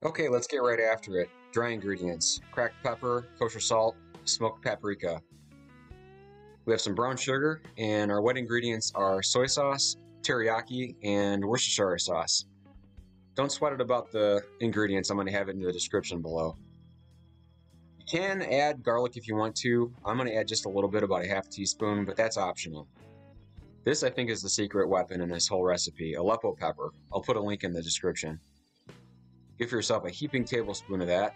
Okay, let's get right after it. Dry ingredients: cracked pepper, kosher salt, smoked paprika. We have some brown sugar, and our wet ingredients are soy sauce, teriyaki, and Worcestershire sauce. Don't sweat it about the ingredients, I'm going to have it in the description below. You can add garlic if you want to. I'm going to add just a little bit, about a half teaspoon, but that's optional. This, I think, is the secret weapon in this whole recipe, Aleppo pepper. I'll put a link in the description. Give yourself a heaping tablespoon of that.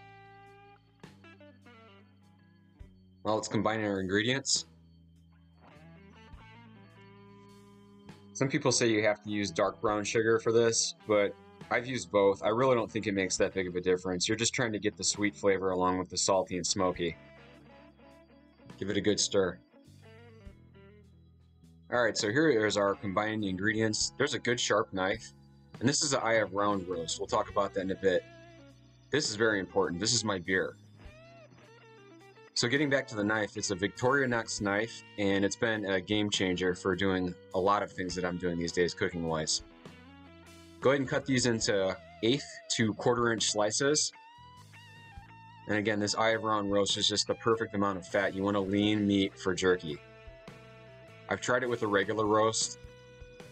Now let's combine our ingredients. Some people say you have to use dark brown sugar for this, but I've used both. I really don't think it makes that big of a difference. You're just trying to get the sweet flavor along with the salty and smoky. Give it a good stir. Alright, so here is our combined ingredients. There's a good sharp knife, and this is an eye of round roast. We'll talk about that in a bit. This is very important. This is my beer. So getting back to the knife, it's a Victorinox knife, and it's been a game changer for doing a lot of things that I'm doing these days cooking-wise. Go ahead and cut these into 1/8 to 1/4 inch slices. And again, this eye of round roast is just the perfect amount of fat. You want a lean meat for jerky. I've tried it with a regular roast,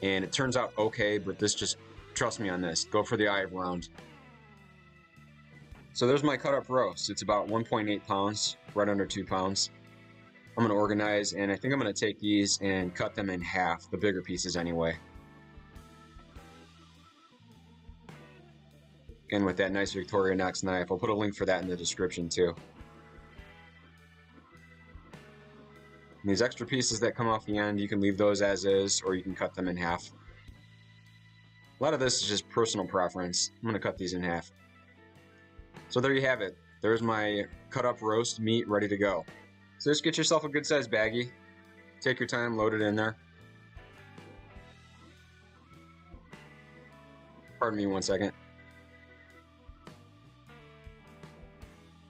and it turns out okay, but this just, trust me on this, go for the eye of round. So there's my cut up roast. It's about 1.8 pounds, right under 2 pounds. I'm going to organize, and I think I'm going to take these and cut them in half, the bigger pieces anyway. Again, with that nice Victorinox knife. I'll put a link for that in the description too. And these extra pieces that come off the end, you can leave those as is, or you can cut them in half. A lot of this is just personal preference. I'm going to cut these in half. So there you have it. There's my cut up roast meat ready to go. So just get yourself a good sized baggie. Take your time, load it in there. Pardon me 1 second.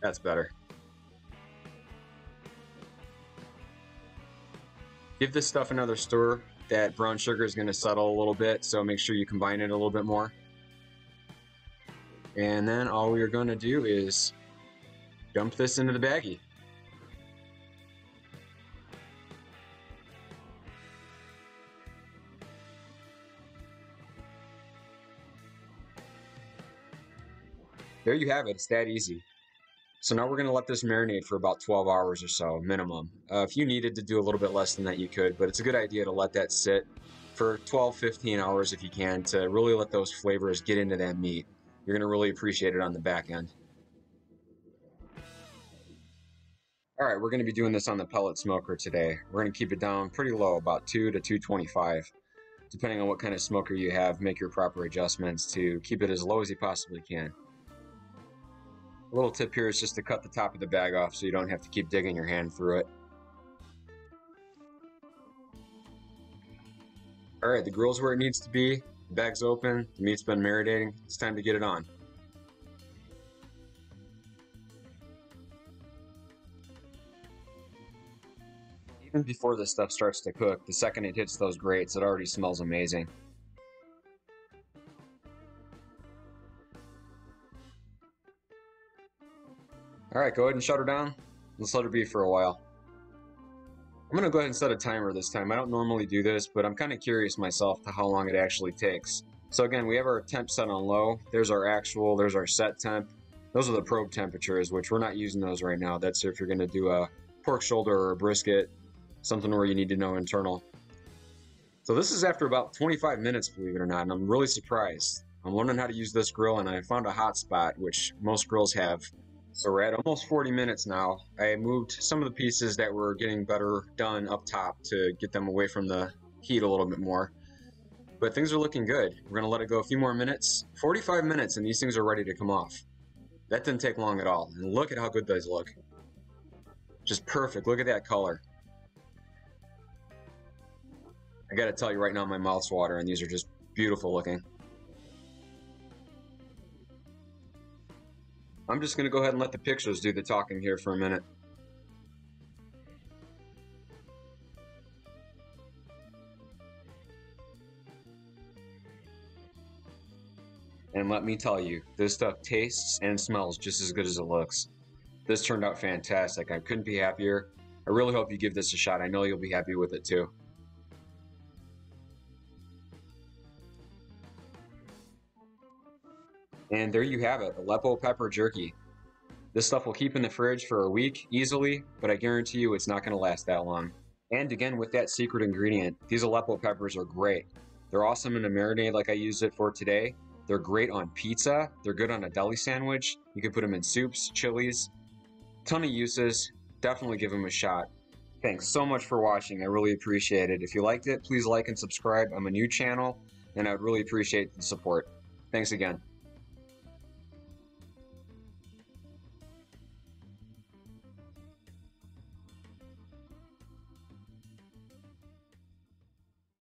That's better. Give this stuff another stir. That brown sugar is going to settle a little bit, so make sure you combine it a little bit more. And then all we are going to do is dump this into the baggie. There you have it. It's that easy. So now we're going to let this marinate for about 12 hours or so, minimum. If you needed to do a little bit less than that, you could, but it's a good idea to let that sit for 12-15 hours if you can, to really let those flavors get into that meat. You're going to really appreciate it on the back end. Alright, we're going to be doing this on the pellet smoker today. We're going to keep it down pretty low, about 2 to 225. Depending on what kind of smoker you have, make your proper adjustments to keep it as low as you possibly can. A little tip here is just to cut the top of the bag off so you don't have to keep digging your hand through it. Alright, the grill's where it needs to be. The bag's open, the meat's been marinating. It's time to get it on. Even before this stuff starts to cook, the second it hits those grates, it already smells amazing. Alright, go ahead and shut her down. Let's let her be for a while. I'm going to go ahead and set a timer this time. I don't normally do this, but I'm kind of curious myself to how long it actually takes. So again, we have our temp set on low. There's our set temp. Those are the probe temperatures, which we're not using those right now. That's if you're going to do a pork shoulder or a brisket, something where you need to know internal. So this is after about 25 minutes, believe it or not, and I'm really surprised. I'm learning how to use this grill, and I found a hot spot, which most grills have. So we're at almost 40 minutes now. I moved some of the pieces that were getting better done up top to get them away from the heat a little bit more. But things are looking good. We're gonna let it go a few more minutes. 45 minutes and these things are ready to come off. That didn't take long at all. And look at how good those look. Just perfect. Look at that color. I gotta tell you right now, my mouth's watering. These are just beautiful looking. I'm just going to go ahead and let the pictures do the talking here for a minute. And let let me tell you, this stuff tastes and smells just as good as it looks. This turned out fantastic. I couldn't be happier. I really hope you give this a shot. I know you'll be happy with it too. And there you have it, Aleppo Pepper Jerky. This stuff will keep in the fridge for a week easily, but I guarantee you it's not going to last that long. And again, with that secret ingredient, these Aleppo peppers are great. They're awesome in a marinade like I used it for today. They're great on pizza. They're good on a deli sandwich. You can put them in soups, chilies. Ton of uses. Definitely give them a shot. Thanks so much for watching. I really appreciate it. If you liked it, please like and subscribe. I'm a new channel, and I'd really appreciate the support. Thanks again.